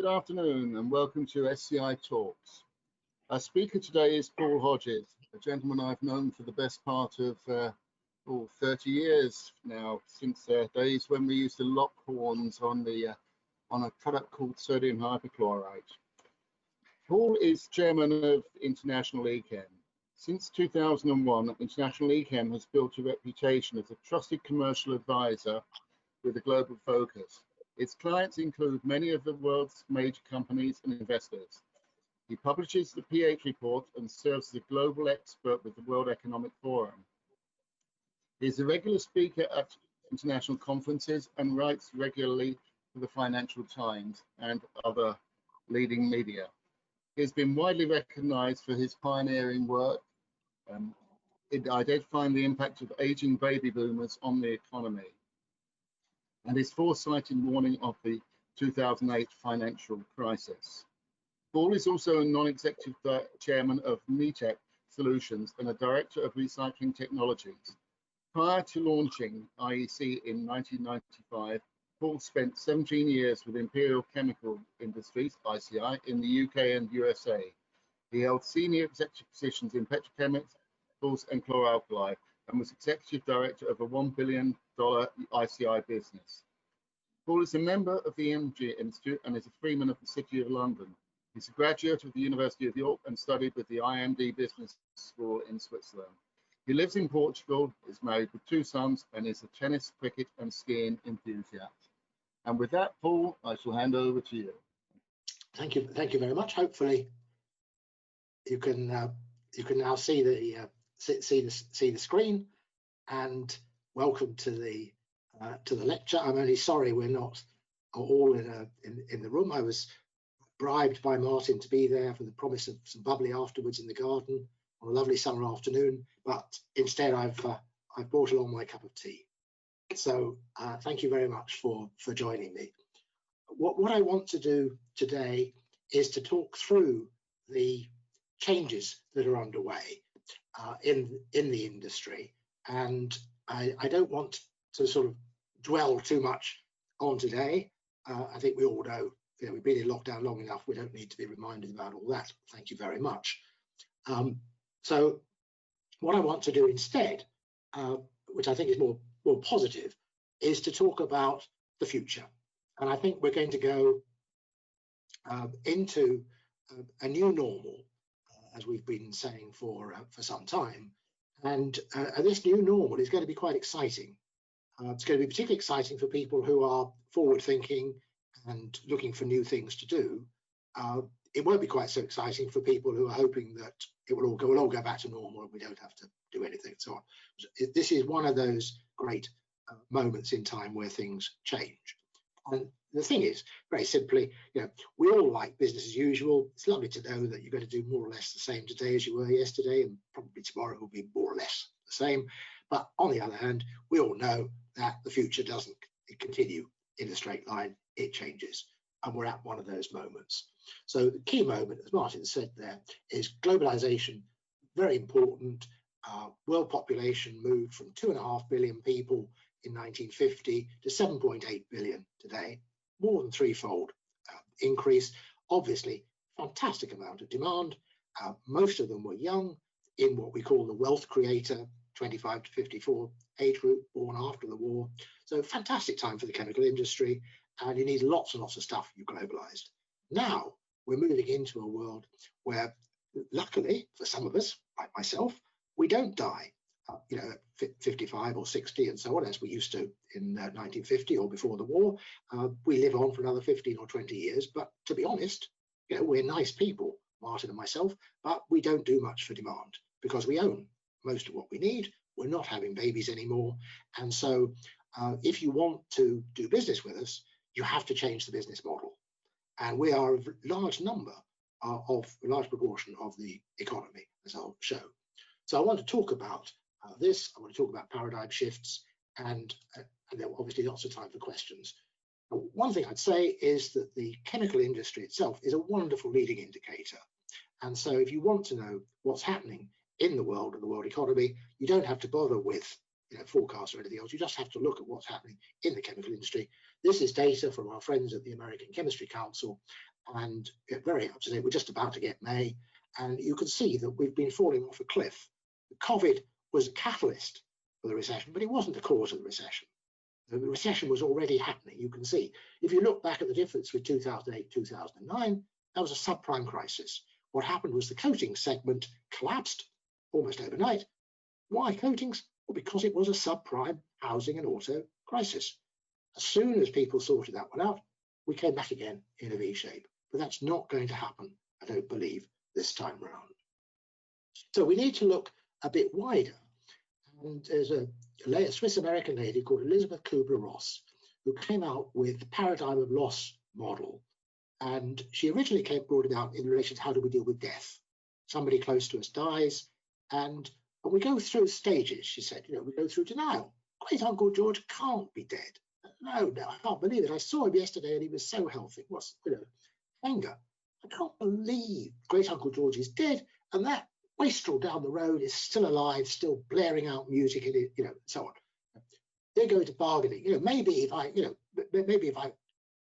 Good afternoon and welcome to SCItalks. Our speaker today is Paul Hodges, a gentleman I've known for the best part of 30 years now, since days when we used to lock horns on a product called sodium hypochlorite. Paul is chairman of International Echem. Since 2001, International Echem has built a reputation as a trusted commercial advisor with a global focus. Its clients include many of the world's major companies and investors. He publishes the PH report and serves as a global expert with the World Economic Forum. He is a regular speaker at international conferences and writes regularly for the Financial Times and other leading media. He has been widely recognized for his pioneering work in identifying the impact of aging baby boomers on the economy, and his foresight in warning of the 2008 financial crisis. Paul is also a non-executive chairman of Metech Solutions and a director of recycling technologies. Prior to launching IEC in 1995, Paul spent 17 years with Imperial Chemical Industries, ICI, in the UK and USA. He held senior executive positions in petrochemicals and chlor-alkali, and was executive director of a $1 billion ICI business. Paul is a member of the Energy Institute and is a Freeman of the City of London. He's a graduate of the University of York and studied with the IMD Business School in Switzerland. He lives in Portugal, is married with 2 sons, and is a tennis, cricket, and skiing enthusiast. And with that, Paul, I shall hand over to you. Thank you very much. Hopefully, you can now see the screen. And welcome to the lecture. I'm only sorry we're not all in the room. I was bribed by Martin to be there for the promise of some bubbly afterwards in the garden on a lovely summer afternoon, but instead I've brought along my cup of tea. So thank you very much for joining me. What I want to do today is to talk through the changes that are underway in the industry, and I don't want to sort of dwell too much on today. I think we all know, we've been in lockdown long enough. We don't need to be reminded about all that. Thank you very much. So what I want to do instead, which I think is more positive, is to talk about the future. And I think we're going to go into a new normal, as we've been saying for some time. And this new normal is going to be quite exciting. It's going to be particularly exciting for people who are forward-thinking and looking for new things to do. It won't be quite so exciting for people who are hoping that it will all go back to normal and we don't have to do anything and so on. This is one of those great moments in time where things change. And the thing is, very simply, we all like business as usual. It's lovely to know that you're going to do more or less the same today as you were yesterday, and probably tomorrow will be more or less the same. But on the other hand, we all know that the future doesn't continue in a straight line. It changes, and we're at one of those moments. So the key moment, as Martin said there, is globalization. Very important. World population moved from 2.5 billion people in 1950 to 7.8 billion today, more than threefold increase. Obviously, fantastic amount of demand. Most of them were young, in what we call the wealth creator, 25 to 54 age group, born after the war. So fantastic time for the chemical industry, and you need lots and lots of stuff you globalized. Now we're moving into a world where, luckily for some of us, like myself, we don't die at 55 or 60 and so on, as we used to in 1950 or before the war. We live on for another 15 or 20 years, but to be honest, we're nice people, Martin and myself, but we don't do much for demand because we own most of what we need. We're not having babies anymore. And so if you want to do business with us, you have to change the business model. And we are a large proportion of the economy, as I'll show. So I want to talk about this. I want to talk about paradigm shifts, and there are obviously lots of time for questions. One thing I'd say is that the chemical industry itself is a wonderful leading indicator. And so if you want to know what's happening in the world and the world economy, you don't have to bother with forecasts or anything else. You just have to look at what's happening in the chemical industry. This is data from our friends at the American Chemistry Council, and very up to date. We're just about to get May, and you can see that we've been falling off a cliff. COVID was a catalyst for the recession, but it wasn't the cause of the recession. The recession was already happening. You can see, if you look back at the difference with 2008, 2009, that was a subprime crisis. What happened was the coatings segment collapsed almost overnight. Why coatings? Well, because it was a subprime housing and auto crisis. As soon as people sorted that one out, we came back again in a V shape. But that's not going to happen, I don't believe, this time round. So we need to look a bit wider. And there's a Swiss-American lady called Elizabeth Kubler-Ross who came out with the paradigm of loss model. And she originally brought it out in relation to how do we deal with death. Somebody close to us dies, and we go through stages, she said. We go through denial. Great Uncle George can't be dead. No, I can't believe it. I saw him yesterday and he was so healthy. What's, anger. I can't believe Great Uncle George is dead, and that wastrel down the road is still alive, still blaring out music, and so on. They go to bargaining. Maybe if I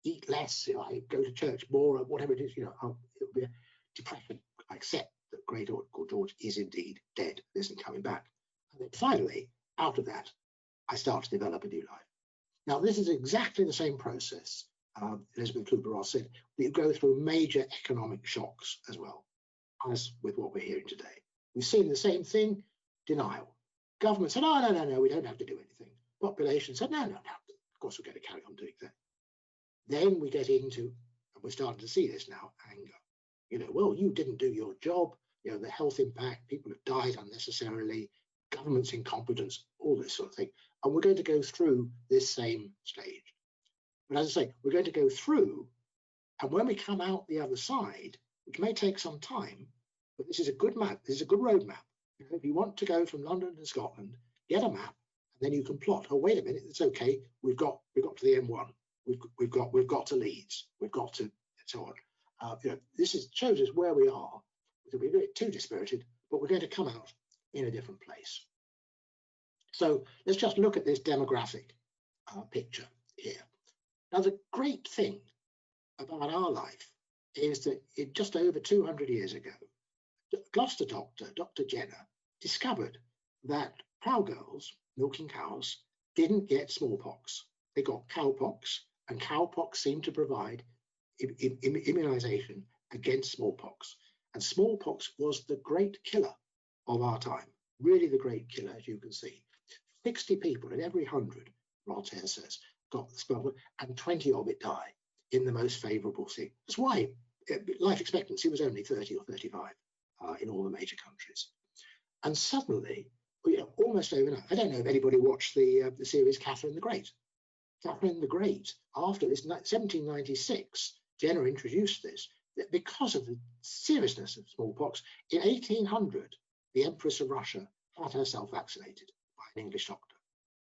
eat less, if I go to church more, or whatever it is, it'll be a depression. I accept that Great Uncle George is indeed dead, isn't coming back. And then finally, out of that, I start to develop a new life. Now, this is exactly the same process. Elizabeth Kubler-Ross said that you go through major economic shocks as well, as with what we're hearing today. We've seen the same thing, denial. Government said, oh, no, we don't have to do anything. Population said, no, of course we're going to carry on doing that. Then we get into, and we're starting to see this now, anger. Well, you didn't do your job, the health impact, people have died unnecessarily, government's incompetence, all this sort of thing. And we're going to go through this same stage. But as I say, we're going to go through, and when we come out the other side, which may take some time, but this is a good map, this is a good roadmap. If you want to go from London to Scotland, get a map, and then you can plot. Oh, wait a minute, it's okay. We've got to the M1. We've got to Leeds. We've got to so on. This shows us where we are. We're a bit too dispirited, but we're going to come out in a different place. So let's just look at this demographic picture here. Now, the great thing about our life is that just over 200 years ago, Gloucester doctor, Dr. Jenner, discovered that cowgirls milking cows didn't get smallpox. They got cowpox, and cowpox seemed to provide immunization against smallpox. And smallpox was the great killer of our time, really the great killer, as you can see. 60 people in every 100, Voltaire says, got the smallpox, and 20 of it die in the most favorable thing. That's why life expectancy was only 30 or 35 in all the major countries. And suddenly, almost overnight, I don't know if anybody watched the series Catherine the Great. Catherine the Great, after this 1796, Jenner introduced this, that because of the seriousness of smallpox, in 1800, the Empress of Russia had herself vaccinated by an English doctor.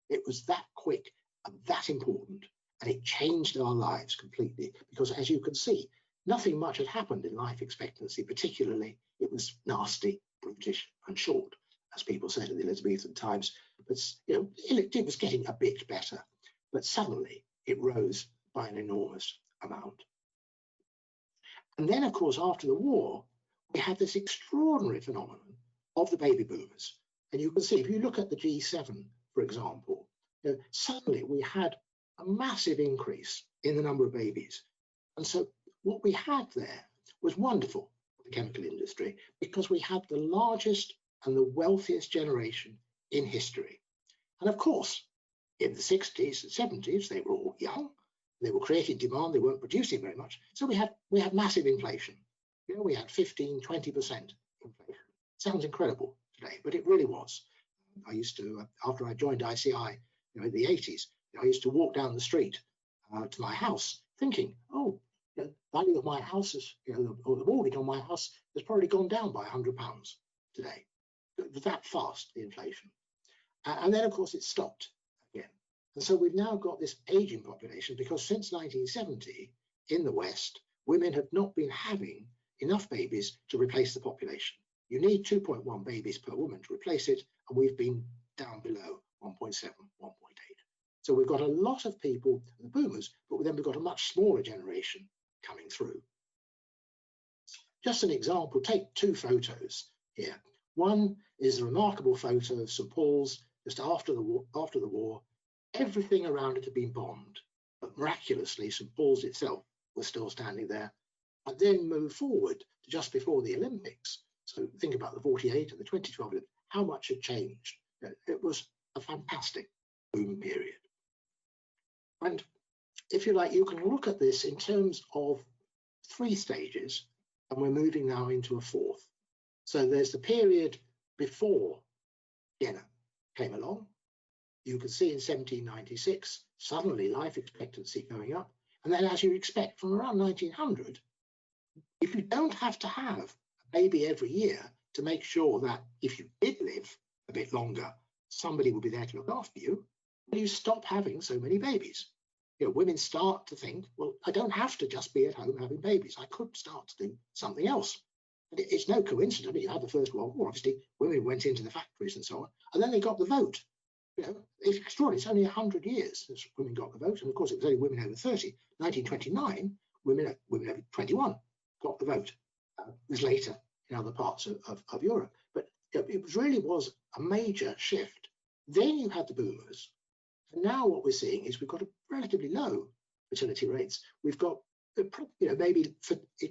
It was that quick and that important, and it changed our lives completely, because as you can see, nothing much had happened in life expectancy, particularly it was nasty, brutish and short, as people said in the Elizabethan times. But it was getting a bit better, but suddenly it rose by an enormous amount. And then, of course, after the war, we had this extraordinary phenomenon of the baby boomers. And you can see, if you look at the G7, for example, suddenly we had a massive increase in the number of babies. And so what we had there was wonderful for the chemical industry, because we had the largest and the wealthiest generation in history. And of course, in the 60s and 70s, they were all young. They were creating demand, they weren't producing very much. So we had massive inflation. We had 15, 20% inflation. Sounds incredible today, but it really was. I used to, after I joined ICI in the 80s, I used to walk down the street to my house thinking, oh, the value of my house is, or the mortgage on my house has probably gone down by £100 today. It was that fast, the inflation. And then, of course, it stopped again. And so we've now got this aging population, because since 1970, in the West, women have not been having enough babies to replace the population. You need 2.1 babies per woman to replace it, and we've been down below 1.7, 1.8. So we've got a lot of people, the boomers, but then we've got a much smaller generation coming through. just an example, take two photos here. One is a remarkable photo of St. Paul's just after the war. Everything around it had been bombed, but miraculously St. Paul's itself was still standing there. And then move forward to just before the Olympics. So think about the 48 and the 2012 Olympics, how much had changed. It was a fantastic boom period. And if you like, you can look at this in terms of three stages, and we're moving now into a fourth. So there's the period before Jenner came along. You could see in 1796, suddenly life expectancy going up. And then as you expect from around 1900, if you don't have to have a baby every year to make sure that if you did live a bit longer, somebody will be there to look after you, you stop having so many babies. Women start to think, well, I don't have to just be at home having babies. I could start to do something else. And it's no coincidence that you had the First World War. Obviously, women went into the factories and so on, and then they got the vote. It's extraordinary. It's only 100 years since women got the vote, and of course, it was only women over 30. 1929, women over 21 got the vote. It was later in other parts of Europe, but it really was a major shift. Then you had the boomers. And now what we're seeing is we've got a relatively low fertility rates. We've got, maybe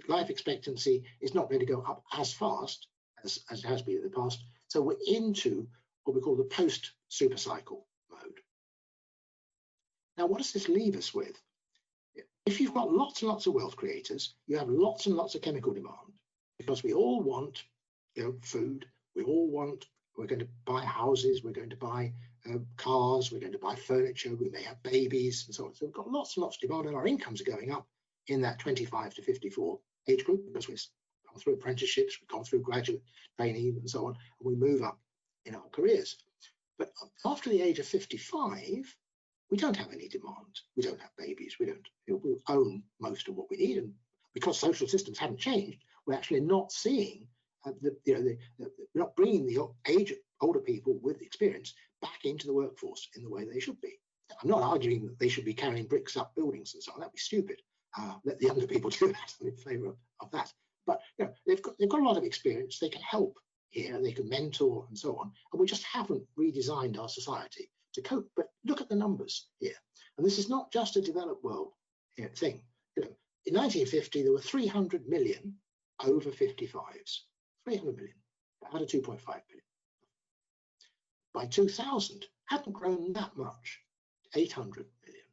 life expectancy is not going to go up as fast as it has been in the past. So we're into what we call the post-super cycle mode. Now, what does this leave us with? If you've got lots and lots of wealth creators, you have lots and lots of chemical demand, because we all want food, we're going to buy houses, we're going to buy cars, we're going to buy furniture, we may have babies and so on. So we've got lots and lots of demand, and our incomes are going up in that 25 to 54 age group, because we've gone through apprenticeships, we've gone through graduate training and so on, and we move up in our careers. But after the age of 55, we don't have any demand. We don't have babies. We own most of what we need, and because social systems haven't changed, we're actually not seeing we're not bringing the older people with experience back into the workforce in the way they should be. I'm not arguing that they should be carrying bricks up buildings and so on. That'd be stupid. Let the younger people do that. I'm in favour of that. But they've got a lot of experience. They can help here. They can mentor and so on. And we just haven't redesigned our society to cope. But look at the numbers here. And this is not just a developed world thing. In 1950, there were 300 million over 55s. 300 million out of 2.5 billion. By 2000, hadn't grown that much, 800 million.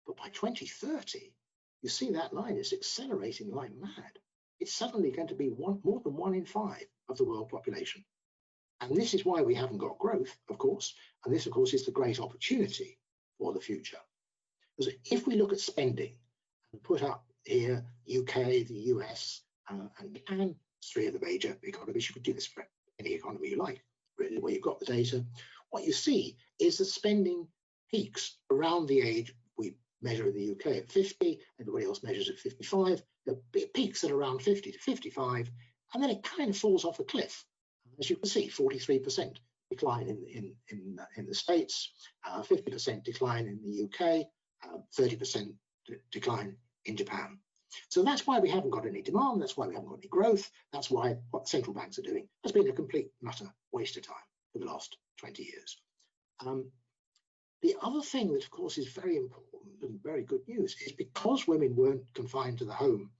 But by 2030, you see that line is accelerating like mad. It's suddenly going to be more than 1 in 5 of the world population. And this is why we haven't got growth, of course. And this, of course, is the great opportunity for the future. Because if we look at spending and put up here UK, the US, and Japan, 3 of the major economies, you could do this for any economy you like, really, where you've got the data. What you see is that spending peaks around the age we measure in the UK at 50, everybody else measures at 55. It peaks at around 50 to 55, and then it kind of falls off a cliff. As you can see, 43% decline in the States, 50% decline in the UK, 30% decline in Japan. So that's why we haven't got any demand, that's why we haven't got any growth, that's why what central banks are doing has been a complete and utter waste of time for the last 20 years. The other thing that, of course, is very important and very good news is because women weren't confined to the home,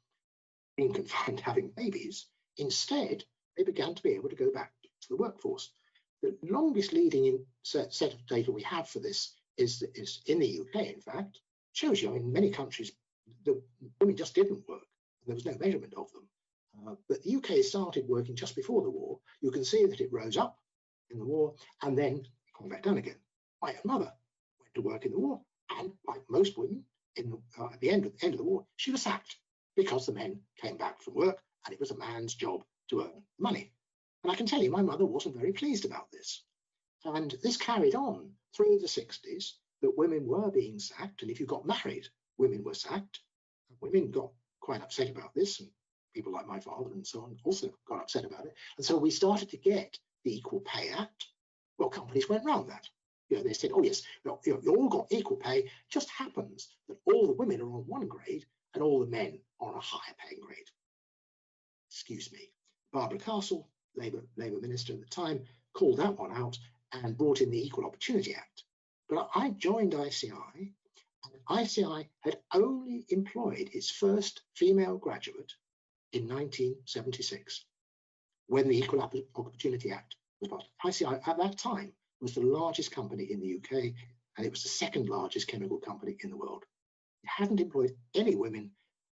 being confined to having babies, instead, they began to be able to go back to the workforce. The longest leading set of data we have for this is in the UK, in fact. Shows you, in many countries, the women just didn't work. There was no measurement of them. But the UK started working just before the war. You can see that it rose up in the war and then come back down again. My own mother went to work in the war, and like most women at the end of the war, she was sacked because the men came back from work and it was a man's job to earn money. And I can tell you, my mother wasn't very pleased about this. And this carried on through the 60s, that women were being sacked, and if you got married, women were sacked. Women got quite upset about this, and people like my father and so on also got upset about it. And so we started to get the Equal Pay Act. Well, companies went round that. They said, oh yes, you all got equal pay. It just happens that all the women are on one grade and all the men are on a higher paying grade. excuse me. Barbara Castle, Labour Minister at the time, called that one out and brought in the Equal Opportunity Act. But I joined ICI, and ICI had only employed its first female graduate in 1976, when the Equal Opportunity Act was passed. ICI at that time was the largest company in the UK, and it was the second largest chemical company in the world. It hadn't employed any women,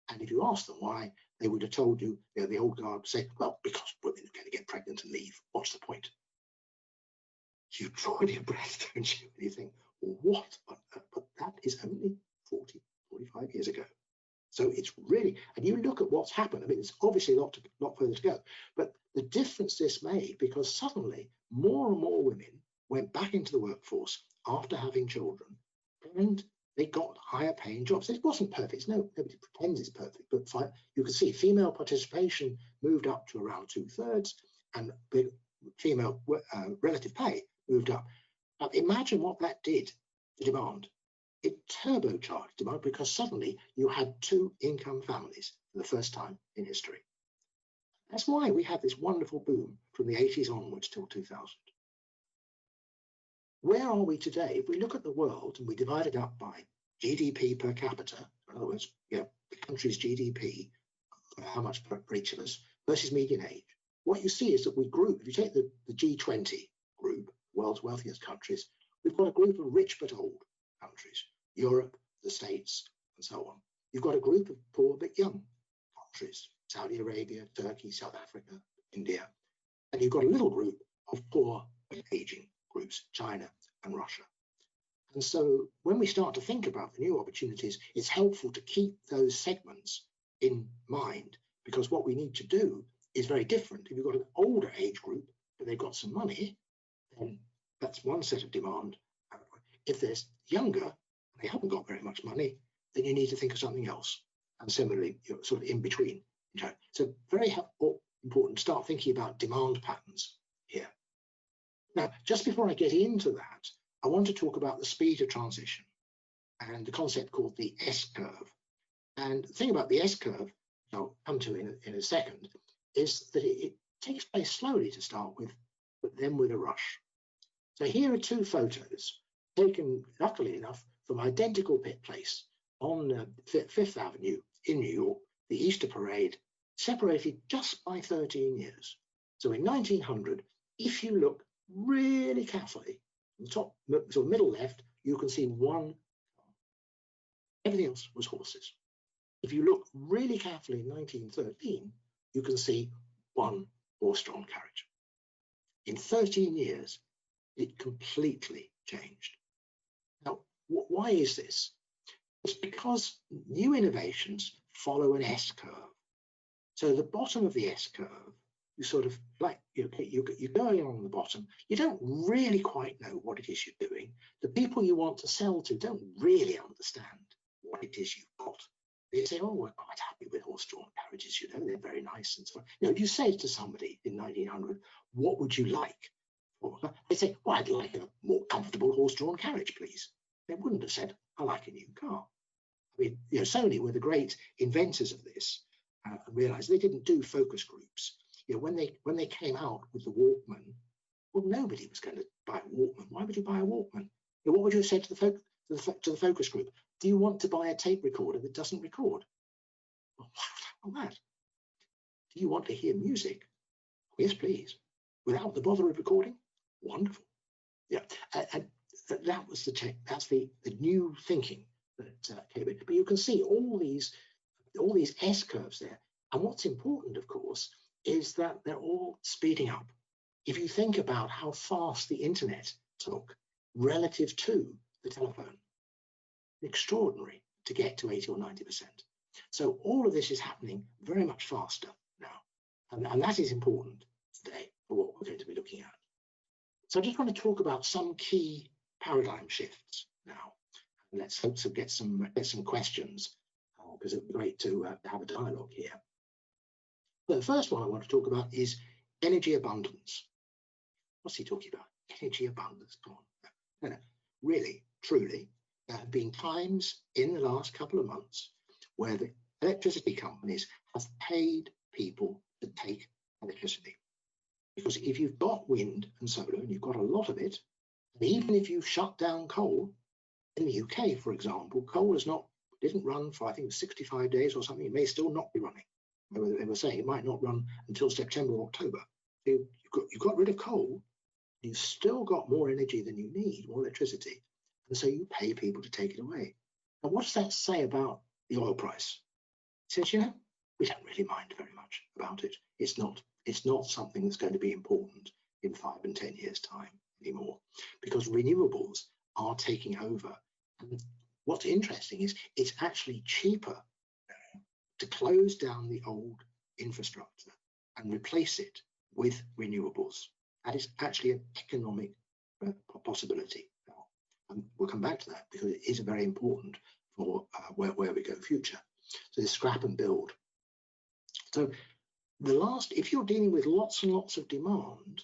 and if you asked them why, they would have told you, the old guard would say, well, because women are going to get pregnant and leave. What's the point? You draw your breath, don't you? And you think, what on earth? But that is only 40, 45 years ago. So it's really, and you look at what's happened. I mean, it's obviously a lot further to go. But the difference this made, because suddenly more and more women went back into the workforce after having children, and they got higher paying jobs. It wasn't perfect. Nobody pretends it's perfect, but you can see female participation moved up to around 2/3, and female relative pay moved up. Now, imagine what that did to demand. It turbocharged demand, because suddenly you had two-income families for the first time in history. That's why we had this wonderful boom from the 80s onwards till 2000. Where are we today? If we look at the world and we divide it up by GDP per capita, in other words, the country's GDP, how much per each of us, versus median age, what you see is that we group, if you take the G20 group, world's wealthiest countries, we've got a group of rich but old countries, Europe, the States, and so on. You've got a group of poor but young countries, Saudi Arabia, Turkey, South Africa, India, and you've got a little group of poor but aging groups, China and Russia. And so when we start to think about the new opportunities, it's helpful to keep those segments in mind, because what we need to do is very different. If you've got an older age group, but they've got some money, then that's one set of demand. If they're younger and they haven't got very much money, then you need to think of something else. And similarly, you're sort of in between. So very important to start thinking about demand patterns here. Now, just before I get into that, I want to talk about the speed of transition and the concept called the S-curve. And the thing about the S-curve, which I'll come to in a second, is that it takes place slowly to start with, but then with a rush. So here are two photos taken, luckily enough, from identical place on Fifth Avenue in New York, the Easter Parade, separated just by 13 years. So in 1900, if you look really carefully, the top, so middle left, you can see one car. Everything else was horses. If you look really carefully in 1913, you can see one horse-drawn carriage. In 13 years, it completely changed. Now, why is this? It's because new innovations follow an S-curve. So the bottom of the S-curve, you sort of like, you're going along the bottom, you don't really quite know what it is you're doing. The people you want to sell to don't really understand what it is you've got. They say, oh, we're quite happy with horse-drawn carriages, they're very nice and so on. If you say to somebody in 1900, what would you like? They say, well, I'd like a more comfortable horse-drawn carriage, please. They wouldn't have said, I like a new car. I mean, Sony were the great inventors of this, and realized they didn't do focus groups. When they came out with the Walkman, well, nobody was going to buy a Walkman. Why would you buy a Walkman? What would you have said to the focus group? Do you want to buy a tape recorder that doesn't record? Well, why would I want that? Do you want to hear music? Yes, please. Without the bother of recording? Wonderful. Yeah, and that was that's the new thinking that came in. But you can see all these S curves there. And what's important, of course, is that they're all speeding up. If you think about how fast the internet took relative to the telephone, extraordinary to get to 80 or 90%. So all of this is happening very much faster now. And that is important today for what we're going to be looking at. So I just want to talk about some key paradigm shifts now. And let's hope to get some questions, because it would be great to have a dialogue here. But the first one I want to talk about is energy abundance. What's he talking about? Energy abundance. Come on. No. Really, truly, there have been times in the last couple of months where the electricity companies have paid people to take electricity. Because if you've got wind and solar and you've got a lot of it, and even if you shut down coal, in the UK, for example, coal didn't run for, I think, 65 days or something. It may still not be running. They were saying it might not run until September or October. So you've got rid of coal, you've still got more energy than you need, more electricity, and so you pay people to take it away. Now, what does that say about the oil price? It says, you know, we don't really mind very much about it. It's not something that's going to be important in 5 and 10 years' time anymore, because renewables are taking over. And what's interesting is it's actually cheaper to close down the old infrastructure and replace it with renewables. That is actually an economic possibility. And we'll come back to that because it is very important for where we go future. So this scrap and build. So if you're dealing with lots and lots of demand,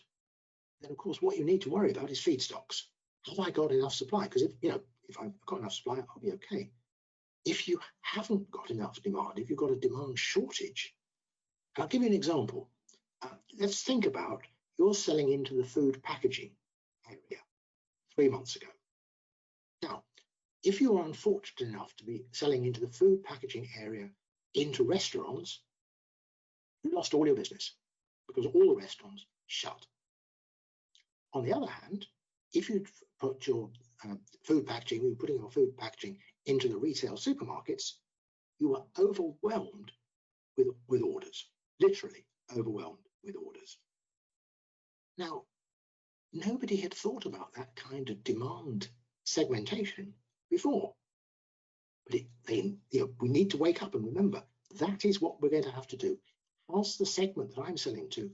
then of course what you need to worry about is feedstocks. Have I got enough supply? Because if I've got enough supply, I'll be okay. If you haven't got enough demand, if you've got a demand shortage, I'll give you an example. Let's think about you're selling into the food packaging area 3 months ago. Now, if you are unfortunate enough to be selling into the food packaging area into restaurants, you lost all your business because all the restaurants shut. On the other hand, if you put your food packaging, you're putting your food packaging into the retail supermarkets, you are overwhelmed with orders, literally overwhelmed with orders. Now, nobody had thought about that kind of demand segmentation before. But we need to wake up and remember that is what we're going to have to do. As the segment that I'm selling to,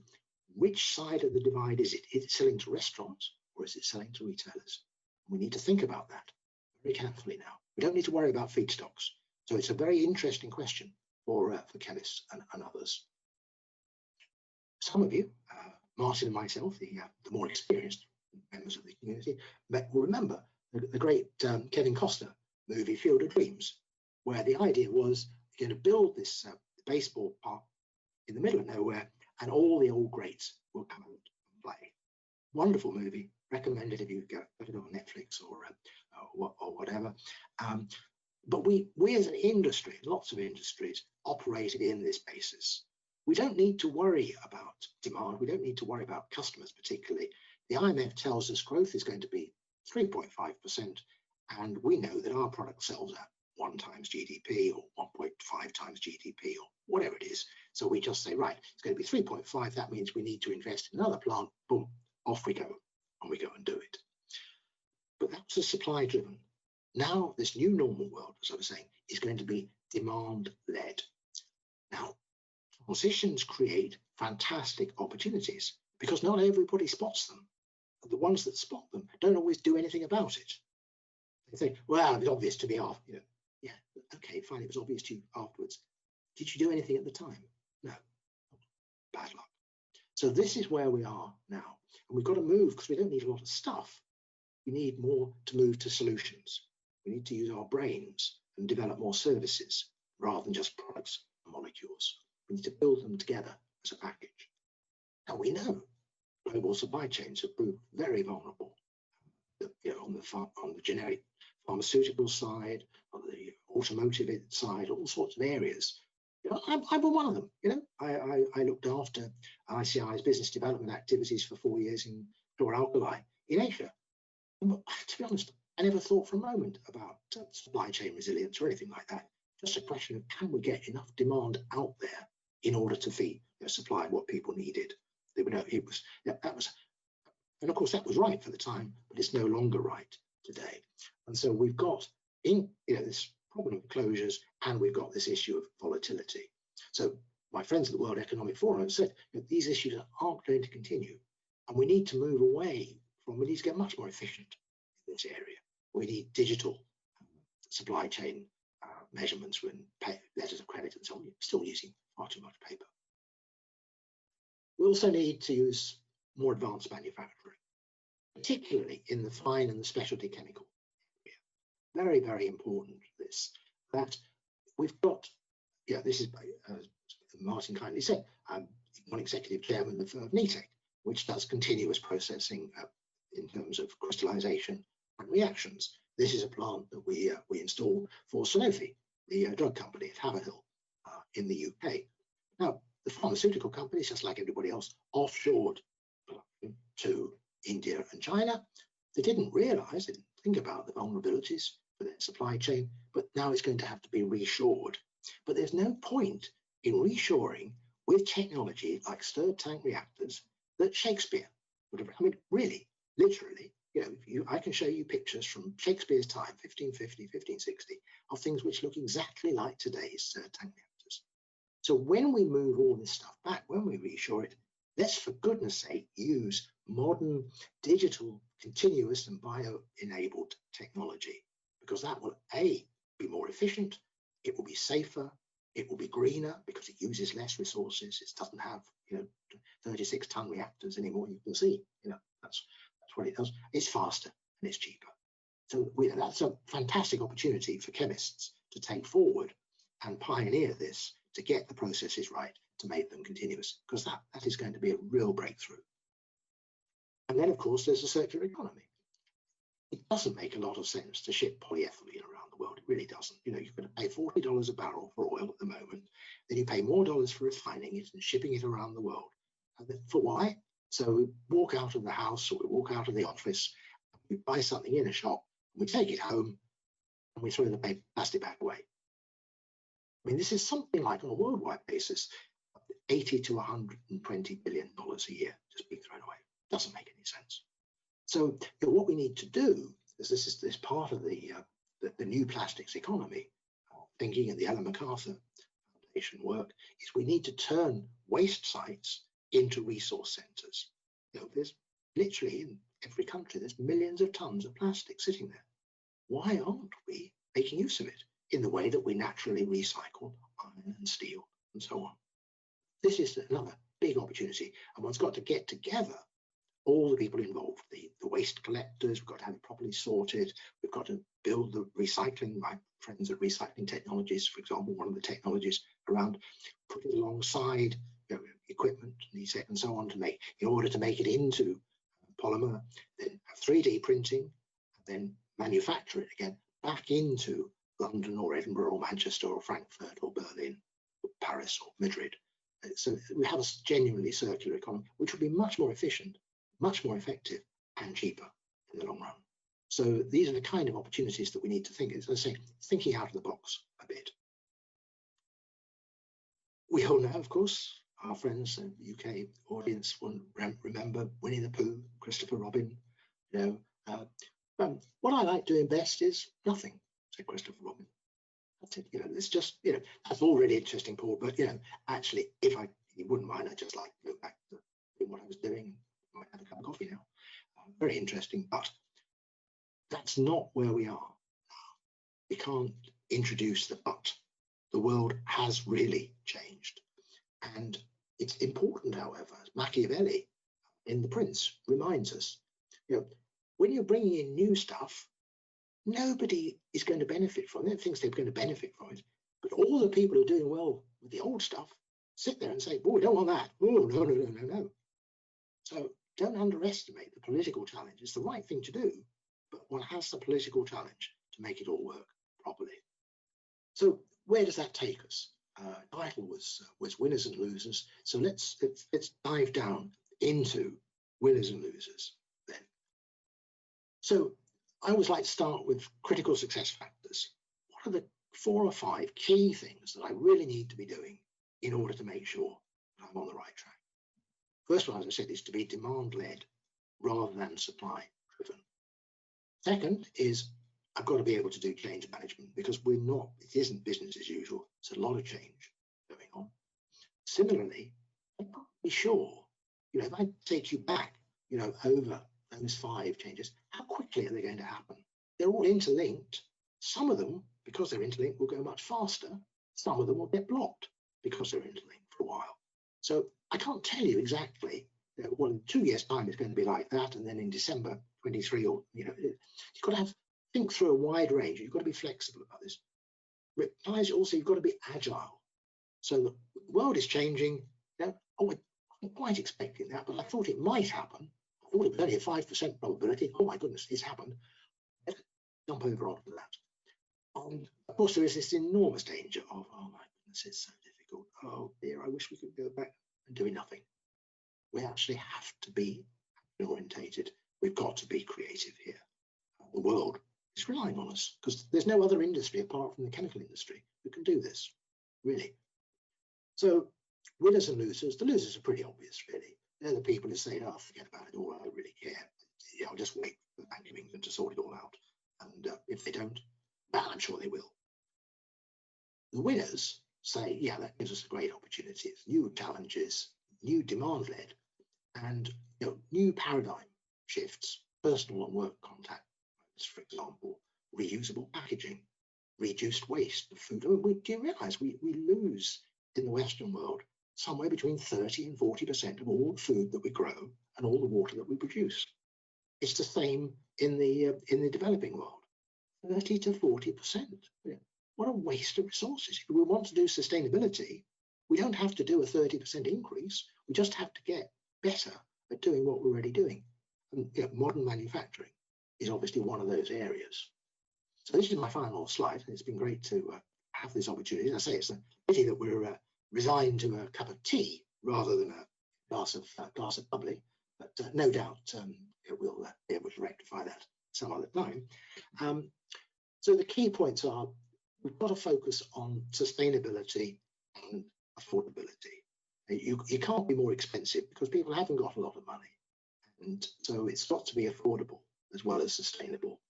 which side of the divide is it? Is it selling to restaurants or is it selling to retailers? We need to think about that very carefully now. We don't need to worry about feedstocks. So it's a very interesting question for chemists and others. Some of you, Martin and myself, the more experienced members of the community, will remember the great Kevin Costner movie Field of Dreams, where the idea was you're going to build this baseball park in the middle of nowhere and all the old greats will come out and play. Wonderful movie, recommended if you go on Netflix or whatever. But we as an industry, lots of industries, operated in this basis. We don't need to worry about demand. We don't need to worry about customers particularly. The IMF tells us growth is going to be 3.5%, and we know that our product sells at 1 times GDP or 1.5 times GDP or whatever it is. So we just say, right, it's going to be 3.5. That means we need to invest in another plant. Boom, off we go, and we go and do it. But that's a supply driven. Now, this new normal world, as I was saying, is going to be demand-led. Now, transitions create fantastic opportunities because not everybody spots them. The ones that spot them don't always do anything about it. They think, well, it was obvious to me after, yeah, okay, fine, it was obvious to you afterwards. Did you do anything at the time? No, bad luck. So this is where we are now. And we've got to move because we don't need a lot of stuff. We need more to move to solutions. We need to use our brains and develop more services rather than just products and molecules. We need to build them together as a package. Now we know global supply chains have proved very vulnerable. On the generic pharmaceutical side, on the automotive side, all sorts of areas. I'm one of them. I looked after ICI's business development activities for 4 years in chlor-alkali in Asia. And to be honest, I never thought for a moment about supply chain resilience or anything like that. Just a question of can we get enough demand out there in order to supply what people needed. And of course that was right for the time, but it's no longer right today. And so we've got this problem of closures, and we've got this issue of volatility. So my friends at the World Economic Forum have said that these issues aren't going to continue, and we need to move away from. We need to get much more efficient in this area. We need digital supply chain measurements when letters of credit and so on. You're still using far too much paper. We also need to use more advanced manufacturing, particularly in the fine and the specialty chemical area. Very, very important, that we've got, this is, as Martin kindly said, non-executive chairman of NETEC, which does continuous processing in terms of crystallization and reactions. This is a plant that we installed for Sanofi, the drug company at Haverhill in the UK. Now, the pharmaceutical companies, just like everybody else, offshored production to India and China. They didn't realize, they didn't think about the vulnerabilities for their supply chain, but now it's going to have to be reshored. But there's no point in reshoring with technology like stirred tank reactors that Shakespeare would have. I mean, really, literally, I can show you pictures from Shakespeare's time, 1550, 1560, of things which look exactly like today's stirred tank reactors. So when we move all this stuff back, when we reshore it, let's for goodness sake use modern digital, continuous and bio-enabled technology, because that will A, be more efficient, it will be safer, it will be greener because it uses less resources. It doesn't have 36-ton reactors anymore. You can see, that's what it does. It's faster and it's cheaper. So that's a fantastic opportunity for chemists to take forward and pioneer this to get the processes right to make them continuous, because that is going to be a real breakthrough. And then, of course, there's a circular economy. It doesn't make a lot of sense to ship polyethylene around the world. It really doesn't. You're going to pay $40 a barrel for oil at the moment. Then you pay more dollars for refining it and shipping it around the world. And for why? So we walk out of the house or we walk out of the office, we buy something in a shop, and we take it home, and we throw the plastic bag away. I mean, this is something like, on a worldwide basis, $80 to $120 billion a year just being thrown away. Doesn't make any sense. So what we need to do is this part of the new plastics economy thinking, and the Ellen MacArthur Foundation work, is we need to turn waste sites into resource centers. There's literally in every country, there's millions of tons of plastic sitting there. Why aren't we making use of it in the way that we naturally recycle iron and steel and so on? This is another big opportunity, and one's got to get together all the people involved, the waste collectors. We've got to have it properly sorted. We've got to build the recycling. My friends at Recycling Technologies, for example, one of the technologies around putting alongside equipment and so on in order to make it into polymer, then 3D printing, and then manufacture it again back into London or Edinburgh or Manchester or Frankfurt or Berlin or Paris or Madrid. So we have a genuinely circular economy, which will be much more efficient, much more effective, and cheaper in the long run. So these are the kind of opportunities that we need to think. As I say, thinking out of the box a bit. We all know, of course, our friends in the UK audience will remember Winnie the Pooh, Christopher Robin. What I like doing best is nothing, said Christopher Robin. That's it. It's just, that's all really interesting, Paul. But actually, if you wouldn't mind, I'd just like to go back to what I was doing. I might have a cup of coffee now. Very interesting, but that's not where we are. We can't introduce the but. The world has really changed, and it's important, however, as Machiavelli in The Prince reminds us, when you're bringing in new stuff, nobody is going to benefit from it. Thinks they're going to benefit from it, but all the people who are doing well with the old stuff sit there and say, "Oh, we don't want that. Oh, no." So don't underestimate the political challenge. It's the right thing to do, but one has the political challenge to make it all work properly. So where does that take us? Title was winners and losers. So let's dive down into winners and losers then. So I always like to start with critical success factors. What are the 4 or 5 key things that I really need to be doing in order to make sure that I'm on the right track? First one, as I said, is to be demand-led rather than supply-driven. Second is I've got to be able to do change management, because it isn't business as usual. There's a lot of change going on. Similarly, I'm not really sure, if I take you back, over those 5 changes, how quickly are they going to happen? They're all interlinked. Some of them, because they're interlinked, will go much faster. Some of them will get blocked because they're interlinked for a while. So I can't tell you exactly, well, in 2 years' time it's going to be like that, and then in December 23, or you've got to think through a wide range. You've got to be flexible about this. Also, you've got to be agile. So the world is changing. oh, I wasn't quite expecting that, but I thought it might happen. I thought it was only a 5% probability. Oh my goodness, it's happened. Let's jump over onto that. And of course, there is this enormous danger of, oh my goodness, it's so difficult. Oh dear, I wish we could go back and do nothing. We actually have to be orientated. We've got to be creative here. The world is relying on us because there's no other industry apart from the chemical industry who can do this, really. So winners and losers, the losers are pretty obvious, really. They're the people who say, oh, forget about it all, I don't really care. Yeah, I'll just wait for the Bank of England to sort it all out. And if they don't, well, I'm sure they will. The winners say, yeah, that gives us a great opportunity. It's new challenges, new demand-led, and new paradigm shifts, personal and work contact, for example, reusable packaging, reduced waste of food. I mean, do you realise we lose in the Western world somewhere between 30 and 40% of all the food that we grow and all the water that we produce? It's the same in the developing world, 30 to 40%. What a waste of resources. If we want to do sustainability, we don't have to do a 30% increase. We just have to get better at doing what we're already doing. And modern manufacturing is obviously one of those areas. So this is my final slide. It's been great to have this opportunity. As I say, it's a pity that we're resigned to a cup of tea rather than a glass of bubbly, but no doubt we'll be able to rectify that some other time. So the key points are, we've got to focus on sustainability and affordability. You can't be more expensive because people haven't got a lot of money. And so it's got to be affordable as well as sustainable.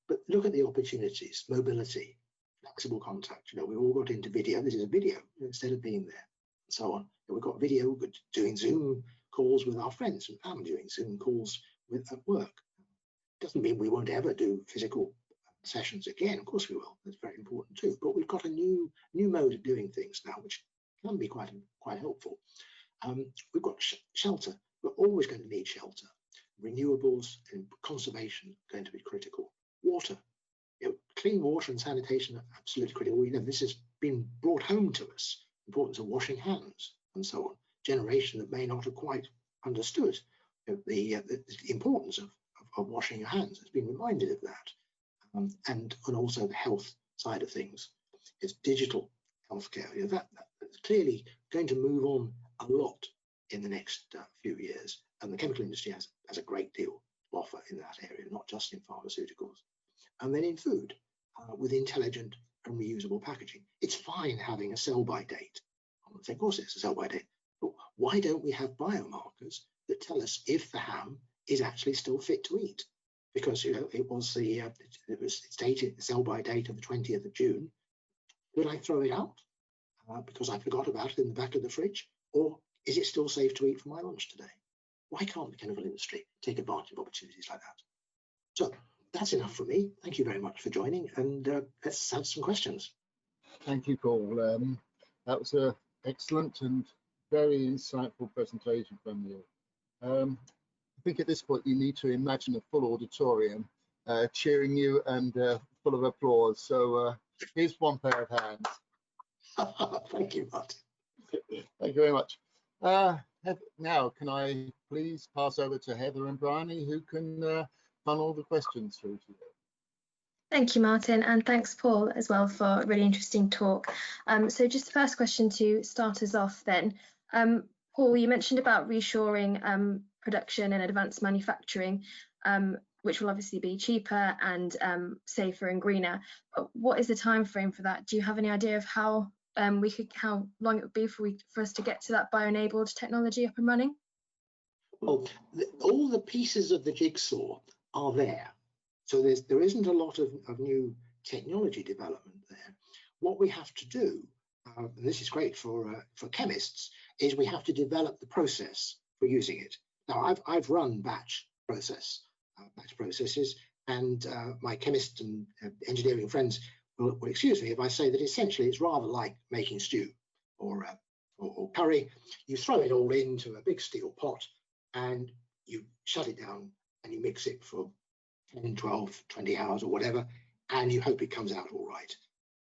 But look at the opportunities, mobility, flexible contact. We've all got into video. This is a video instead of being there, and so on. We've got video, we're doing Zoom calls with our friends, and I'm doing Zoom calls at work. Doesn't mean we won't ever do physical sessions again. Of course we will. That's very important too. But we've got a new mode of doing things now, which can be quite helpful. We've got shelter. We're always going to need shelter. Renewables and conservation are going to be critical. Water, clean water and sanitation are absolutely critical. This has been brought home to us. Importance of washing hands and so on. Generation that may not have quite understood the importance of washing your hands has been reminded of that. And also the health side of things. It's digital healthcare. That's clearly going to move on a lot in the next few years. And the chemical industry has a great deal to offer in that area, not just in pharmaceuticals. And then in food, with intelligent and reusable packaging. It's fine having a sell-by date. Of course it's a sell-by date. But why don't we have biomarkers that tell us if the ham is actually still fit to eat? Because it was it's dated, the sell-by date of the 20th of June. Could I throw it out because I forgot about it in the back of the fridge? Or is it still safe to eat for my lunch today? Why can't the chemical industry take advantage of opportunities like that? So that's enough from me. Thank you very much for joining, and let's have some questions. Thank you, Paul. That was an excellent and very insightful presentation from you. I think at this point you need to imagine a full auditorium cheering you and full of applause. So here's one pair of hands. Thank you, Martin. Thank you very much. Now, can I please pass over to Heather and Bryony, who can funnel the questions through to you. Thank you, Martin, and thanks, Paul, as well, for a really interesting talk. So just the first question to start us off then. Paul, you mentioned about reshoring production and advanced manufacturing, which will obviously be cheaper and safer and greener. But what is the time frame for that? Do you have any idea of how long it would be for us to get to that bio-enabled technology up and running? Well, all the pieces of the jigsaw are there. So there isn't a lot of new technology development there. What we have to do, and this is great for chemists, is we have to develop the process for using it. Now, I've run batch processes, and my chemist and engineering friends will excuse me if I say that essentially it's rather like making stew or curry. You throw it all into a big steel pot and you shut it down and you mix it for 10, 12, 20 hours or whatever, and you hope it comes out all right.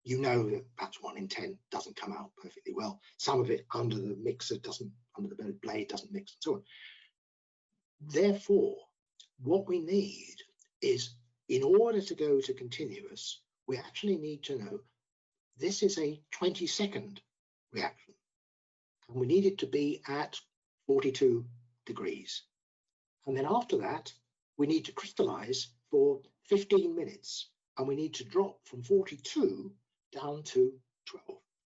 You know that perhaps 1 in 10 doesn't come out perfectly well. Some of it under the mixer doesn't under the blade doesn't mix, and so on. Therefore, what we need is, in order to go to continuous, we actually need to know this is a 20-second reaction, and we need it to be at 42 degrees. And then after that, we need to crystallize for 15 minutes, and we need to drop from 42 down to 12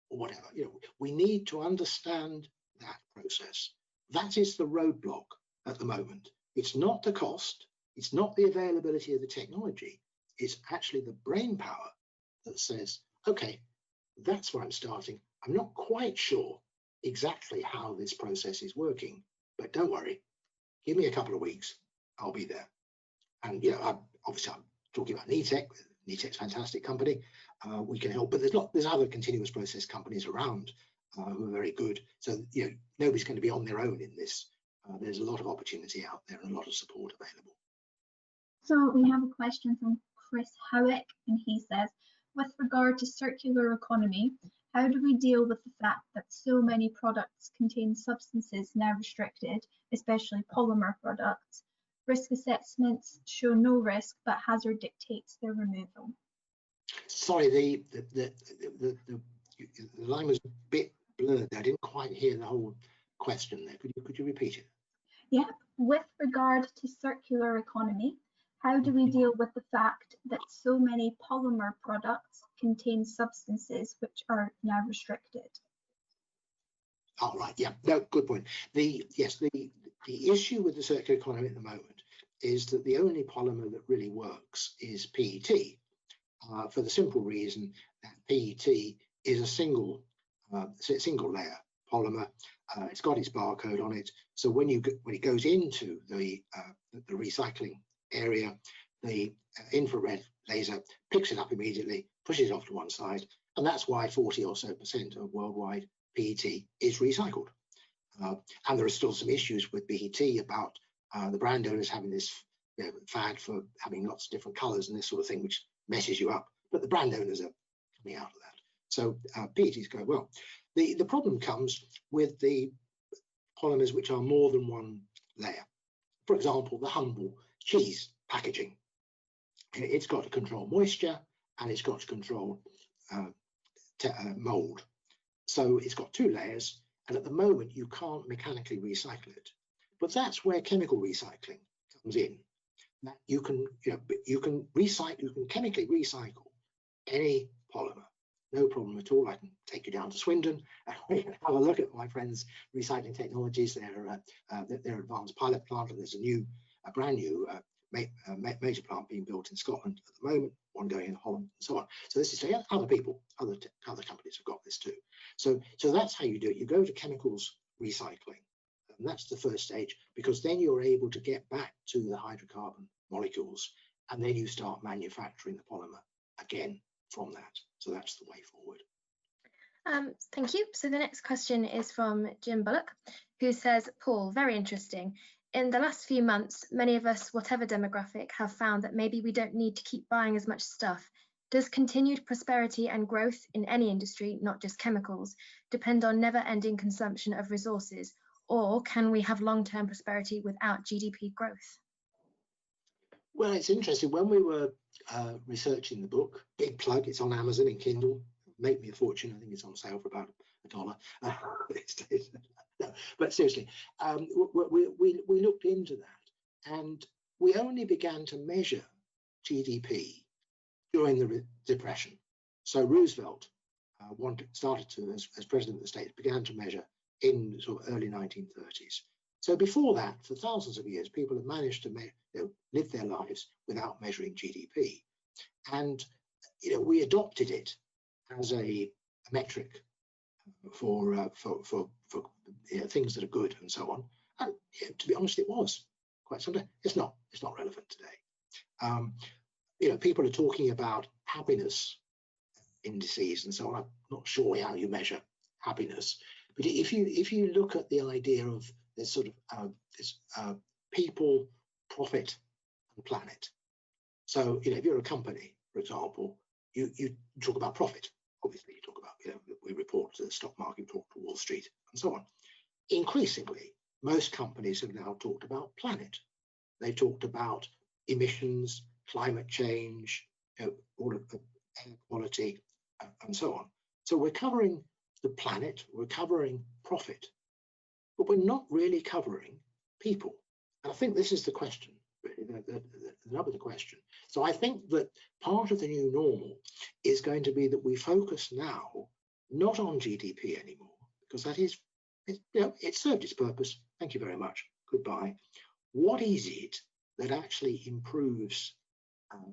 or whatever. You know, we need to understand that process. That is the roadblock at the moment. It's not the cost, it's not the availability of the technology, it's actually the brain power that says, okay, that's where I'm starting. I'm not quite sure exactly how this process is working, but don't worry, give me a couple of weeks, I'll be there. And you know, obviously I'm talking about NETEC. NETEC's a fantastic company. We can help, but there's other continuous process companies around who are very good. So you know, nobody's going to be on their own in this. There's a lot of opportunity out there and a lot of support available. So we have a question from Chris Howick, and he says, with regard to circular economy, how do we deal with the fact that so many products contain substances now restricted, especially polymer products? Risk assessments show no risk, but hazard dictates their removal. Sorry, the line was a bit blurred. I didn't quite hear the whole question there. Could you repeat it? Yeah. With regard to circular economy, how do we deal with the fact that so many polymer products contain substances which are now restricted? Oh, right. Yeah. No, good point. The issue with the circular economy at the moment is that the only polymer that really works is PET, for the simple reason that PET is a single layer polymer. It's got its barcode on it, so when it goes into the recycling area, the infrared laser picks it up immediately, pushes it off to one side, and that's why 40% or so of worldwide PET is recycled. And there are still some issues with PET about the brand owners having this fad for having lots of different colors and this sort of thing, which messes you up. But the brand owners are coming out of that. So PET is going well. The problem comes with the polymers which are more than one layer. For example, the humble cheese packaging. It's got to control moisture and it's got to control mold. So it's got two layers, and at the moment you can't mechanically recycle it. But that's where chemical recycling comes in. That you can chemically recycle any polymer, no problem at all. I can take you down to Swindon and have a look at my friends' recycling technologies. Their advanced pilot plant, and there's a brand new major plant being built in Scotland at the moment, one going in Holland, and so on. So this is other companies have got this too. So that's how you do it. You go to chemicals recycling, and that's the first stage, because then you're able to get back to the hydrocarbon molecules, and then you start manufacturing the polymer again from that. So that's the way forward. Thank you. So the next question is from Jim Bullock, who says, Paul, very interesting. In the last few months, many of us, whatever demographic, have found that maybe we don't need to keep buying as much stuff. Does continued prosperity and growth in any industry, not just chemicals, depend on never-ending consumption of resources? Or can we have long-term prosperity without GDP growth? Well, it's interesting. When we were researching the book, big plug, it's on Amazon in Kindle, make me a fortune. I think it's on sale for about $1 these days. No, but seriously, we looked into that, and we only began to measure GDP during the Depression. So Roosevelt started to, as president of the States, began to measure in sort of early 1930s. So before that, for thousands of years, people have managed to live their lives without measuring GDP, and we adopted it as a metric for things that are good and so on. And to be honest, it was quite something. It's not relevant today. People are talking about happiness indices and so on. I'm not sure how you measure happiness, but if you look at the idea of this sort of people, profit, and planet. So if you're a company, for example, you talk about profit. Obviously, you talk about we report to the stock market, we talk to Wall Street, and so on. increasingly, most companies have now talked about planet. They've talked about emissions, climate change, all of the air quality, and so on. So we're covering the planet, we're covering profit, but we're not really covering people. And I think this is the question, the nub of the question. So I think that part of the new normal is going to be that we focus now not on GDP anymore, because that is, it served its purpose. Thank you very much. Goodbye. What is it that actually improves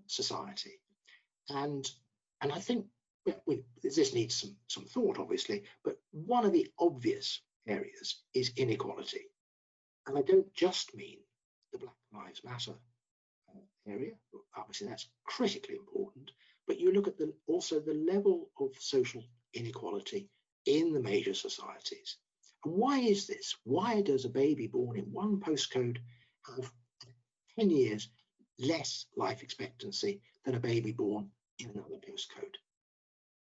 society? And I think this needs some thought, obviously, but one of the obvious areas is inequality. And I don't just mean the Black Lives Matter area, obviously that's critically important, but you look at also the level of social inequality in the major societies. And why is this? Why does a baby born in one postcode have 10 years less life expectancy than a baby born in another postcode?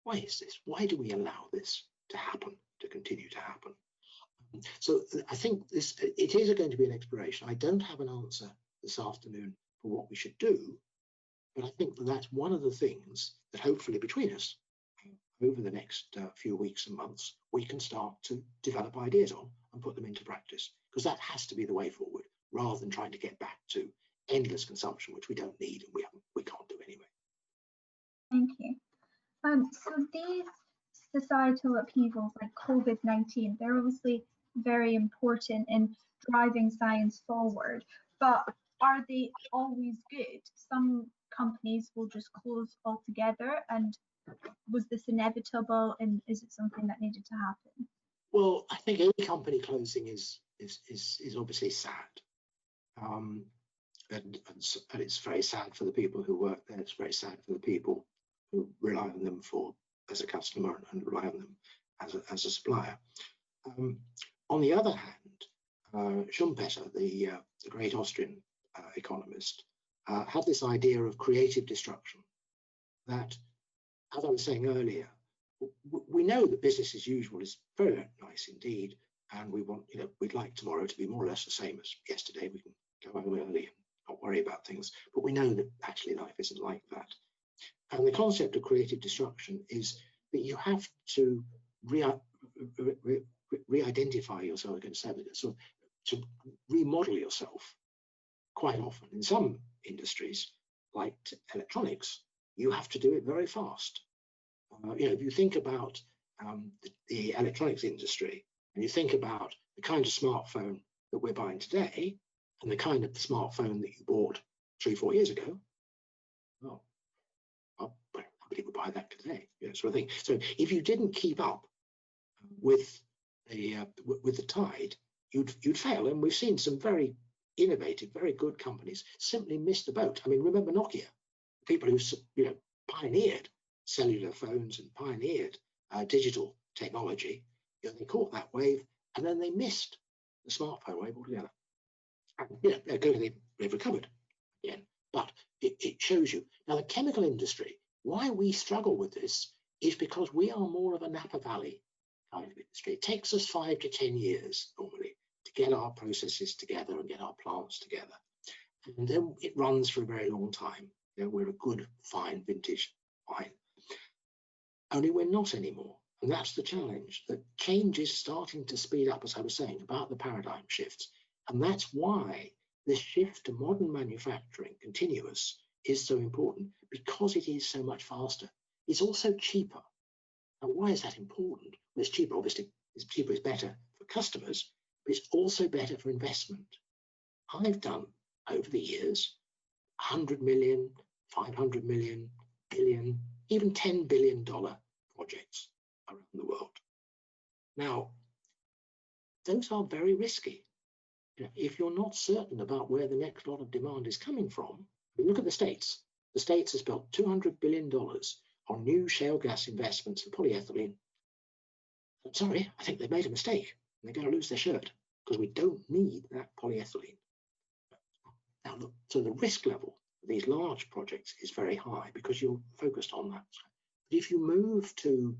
Why is this? Why do we allow this to happen, to continue to happen? So I think it is going to be an exploration. I don't have an answer this afternoon for what we should do, but I think that's one of the things that hopefully between us over the next few weeks and months, we can start to develop ideas on and put them into practice, because that has to be the way forward, rather than trying to get back to endless consumption, which we don't need and we can't do anyway. Thank you. So these societal upheavals like COVID-19, they're obviously very important in driving science forward, but are they always good? Some companies will just close altogether, and was this inevitable, and is it something that needed to happen? Well, I think any company closing is obviously sad. And it's very sad for the people who work there. It's very sad for the people who rely on them as a customer and rely on them as a supplier. On the other hand, Schumpeter, the great Austrian economist, had this idea of creative destruction. That, as I was saying earlier, we know that business as usual is very nice indeed, and we'd like tomorrow to be more or less the same as yesterday. We can go home early and not worry about things, but we know that actually life isn't like that. And the concept of creative destruction is that you have to re-identify yourself against evidence, so to remodel yourself quite often. In some industries, like electronics, you have to do it very fast. If you think about the electronics industry, and you think about the kind of smartphone that we're buying today, and the kind of smartphone that you bought 3-4 years ago, well, nobody would buy that today, sort of thing. So if you didn't keep up with the tide, you'd fail. And we've seen some very innovative, very good companies simply miss the boat. I mean, remember Nokia, people who pioneered cellular phones and pioneered digital technology. They caught that wave and then they missed the smartphone wave altogether. And they've recovered again. But it shows you. Now, the chemical industry, why we struggle with this is because we are more of a Napa Valley kind of industry. It takes us 5 to 10 years normally to get our processes together and get our plants together. And then it runs for a very long time. We're a good, fine vintage wine. Only we're not anymore. And that's the challenge. The change is starting to speed up, as I was saying, about the paradigm shifts. And that's why this shift to modern manufacturing, continuous, is so important, because it is so much faster. It's also cheaper. Now, why is that important? Well, it's cheaper, obviously. It's cheaper, it's better for customers, but it's also better for investment. I've done, over the years, 100 million, 500 million, billion, even $10 billion projects around the world. Now, those are very risky. If you're not certain about where the next lot of demand is coming from, look at the States. The States has spent $200 billion on new shale gas investments for polyethylene. I'm sorry, I think they've made a mistake. And they're going to lose their shirt, because we don't need that polyethylene. Now, look, so the risk level of these large projects is very high because you're focused on that. But if you move to,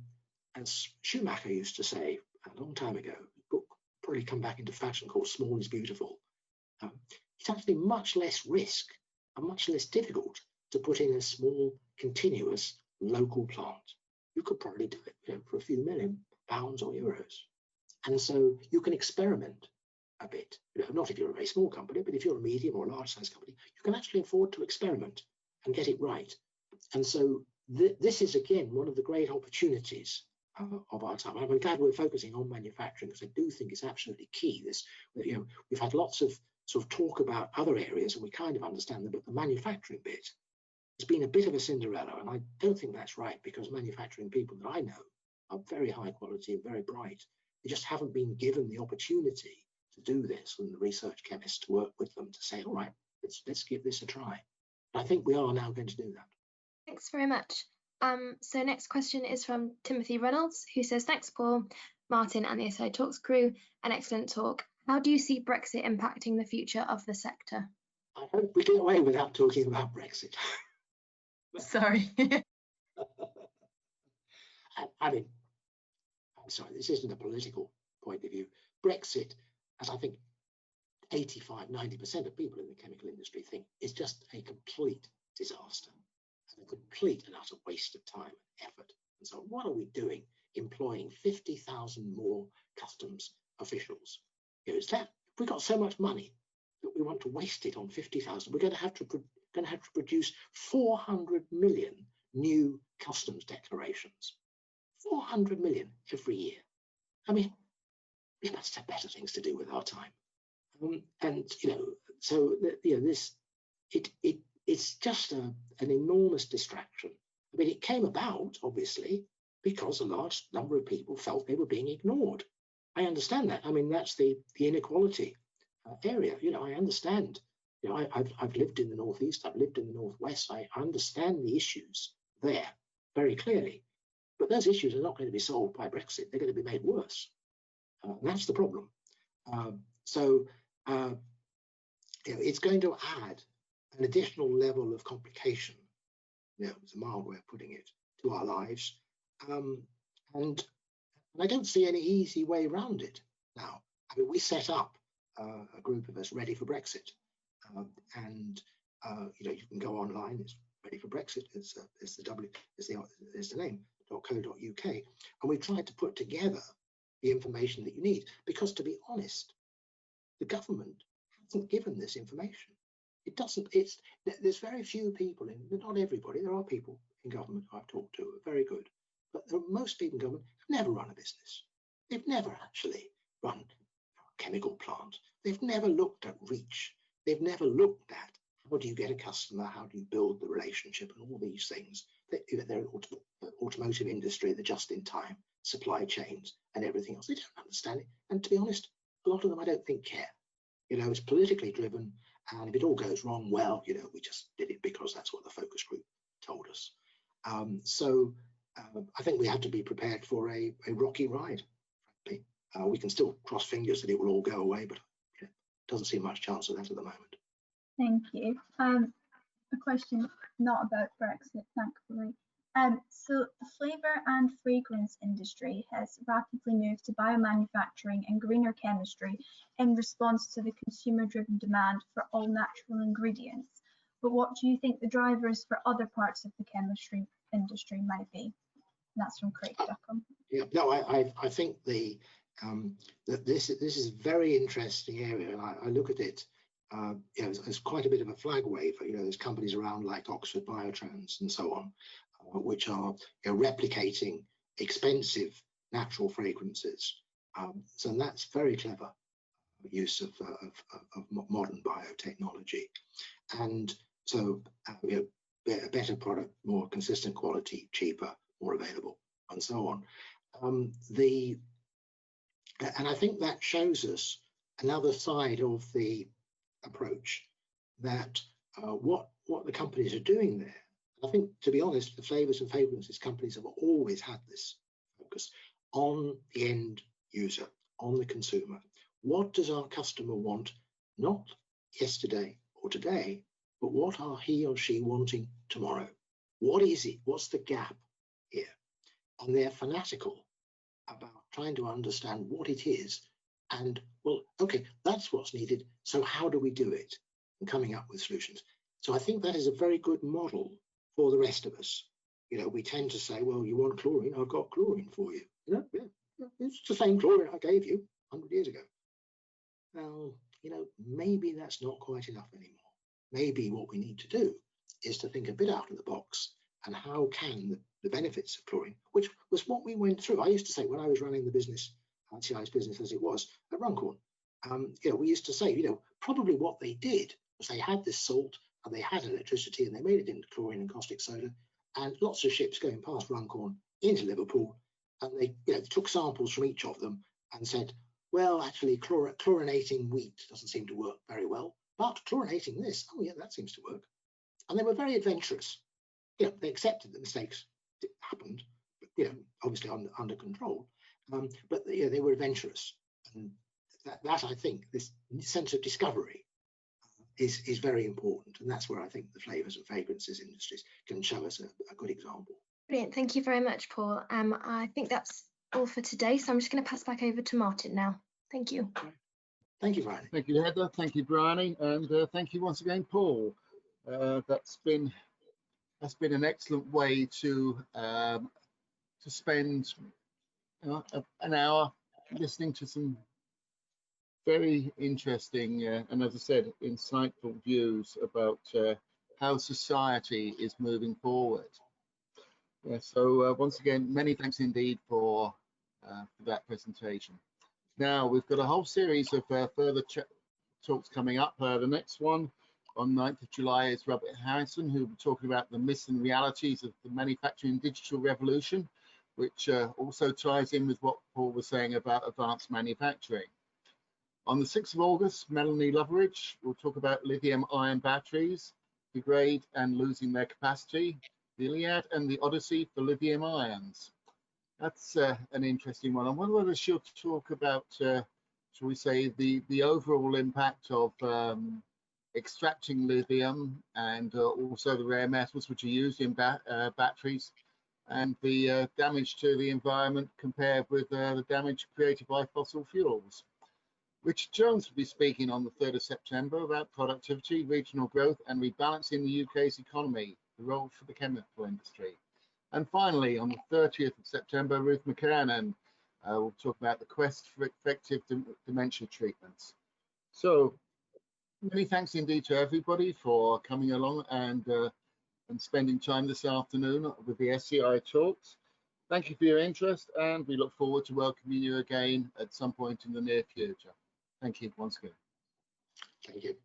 as Schumacher used to say a long time ago, book probably come back into fashion, called small is beautiful. It's actually much less risk and much less difficult to put in a small, continuous, local plant. You could probably do it for a few million pounds or euros. And so you can experiment a bit. Not if you're a very small company, but if you're a medium or a large size company, you can actually afford to experiment and get it right. And so this is, again, one of the great opportunities of our time. I'm glad we're focusing on manufacturing, because I do think it's absolutely key. We've had lots of sort of talk about other areas, and we kind of understand them, but the manufacturing bit has been a bit of a Cinderella, and I don't think that's right, because manufacturing people that I know are very high quality and very bright. They just haven't been given the opportunity to do this, and the research chemists to work with them to say, all right, let's give this a try. And I think we are now going to do that. Thanks very much. So next question is from Timothy Reynolds, who says, thanks, Paul, Martin, and the SCItalks crew. An excellent talk. How do you see Brexit impacting the future of the sector? I hope we get away without talking about Brexit. Sorry. I mean, I'm sorry, this isn't a political point of view. Brexit, as I think 85–90% of people in the chemical industry think, is just a complete disaster and a complete and utter waste of time and effort. And so what are we doing employing 50,000 more customs officials? Is that, if we've got so much money that we want to waste it on 50,000, we're going to have to produce 400 million new customs declarations. 400 million every year. I mean, we must have better things to do with our time. It's just an enormous distraction. I mean, it came about, obviously, because a large number of people felt they were being ignored. I understand that. I mean, that's the inequality area. I understand. I've lived in the Northeast, I've lived in the Northwest. I understand the issues there very clearly. But those issues are not going to be solved by Brexit. They're going to be made worse. And that's the problem. It's going to add an additional level of complication, it's a mild way of putting it, to our lives. And I don't see any easy way around it now. I mean, we set up a group of us ready for Brexit. You can go online, it's ready for Brexit, it's the name, .co.uk, and we tried to put together the information that you need, because, to be honest, the government hasn't given this information. It doesn't. There's very few people not everybody. There are people in government who I've talked to who are very good, but most people in government have never run a business. They've never actually run a chemical plant. They've never looked at reach. They've never looked at how do you get a customer, how do you build the relationship, and all these things. They're automotive industry, the just-in-time supply chains and everything else. They don't understand it. And to be honest, a lot of them I don't think care. It's politically driven, and if it all goes wrong, well, we just did it because that's what the focus group told us. I think we have to be prepared for a rocky ride, frankly. We can still cross fingers that it will all go away, but it doesn't seem much chance of that at the moment. Thank you. A question not about Brexit, thankfully. So the flavour and fragrance industry has rapidly moved to biomanufacturing and greener chemistry in response to the consumer-driven demand for all natural ingredients. But what do you think the drivers for other parts of the chemistry industry might be? And that's from Craig Duckham. Yeah, no, I think that this is a very interesting area, and I look at it. There's quite a bit of a flag wave. There's companies around like Oxford Biotrans and so on, which are replicating expensive natural fragrances. So that's very clever use of modern biotechnology. And so a better product, more consistent quality, cheaper, more available, and so on. And I think that shows us another side of the approach, that what the companies are doing there. I think, to be honest, the flavors and fragrances companies have always had this focus on the end user, on the consumer. What does our customer want, not yesterday or today, but what are he or she wanting tomorrow? What is it? What's the gap here? And they're fanatical about trying to understand what it is And well, okay, that's what's needed. So how do we do it? And coming up with solutions. So I think that is a very good model for the rest of us. You know, we tend to say, well, you want chlorine, I've got chlorine for you. You know, yeah, it's the same chlorine I gave you 100 years ago. Well, you know, maybe that's not quite enough anymore. Maybe what we need to do is to think a bit out of the box, and how can the benefits of chlorine, which was what we went through. I used to say when I was running the business, SCI's business as it was at Runcorn, you know, we used to say, you know, probably what they did was they had this salt and they had electricity and they made it into chlorine and caustic soda, and lots of ships going past Runcorn into Liverpool, and they, you know, took samples from each of them and said, well, actually chlorinating wheat doesn't seem to work very well, but chlorinating this, oh yeah, that seems to work. And they were very adventurous. You know, they accepted that mistakes happened, but, you know, obviously under control. But you know, they were adventurous, and that I think this sense of discovery is very important, and that's where I think the flavors and fragrances industries can show us a good example. Brilliant, thank you very much, Paul. I think that's all for today, so I'm just going to pass back over to Martin now. Thank you. Thank you, Bryony. Thank you, Heather. Thank you, Bryony, and thank you once again, Paul. That's been an excellent way to spend an hour listening to some very interesting and, as I said, insightful views about how society is moving forward. Yeah, so once again, many thanks indeed for that presentation. Now we've got a whole series of further talks coming up. The next one on 9th of July is Robert Harrison, who will be talking about the myths and realities of the manufacturing digital revolution, which also ties in with what Paul was saying about advanced manufacturing. On the 6th of August, Melanie Loveridge will talk about lithium-ion batteries, Degrade and losing their capacity, the Iliad and the Odyssey for lithium ions. That's an interesting one. I wonder whether she'll talk about, shall we say, the overall impact of extracting lithium and also the rare metals which are used in batteries, and the damage to the environment compared with the damage created by fossil fuels. Richard Jones will be speaking on the 3rd of September about productivity, regional growth and rebalancing the UK's economy, the role for the chemical industry. And finally, on the 30th of September, Ruth McKernan will talk about the quest for effective dementia treatments. So many thanks indeed to everybody for coming along and spending time this afternoon with the SCI Talks. Thank you for your interest, and we look forward to welcoming you again at some point in the near future. Thank you once again. Thank you.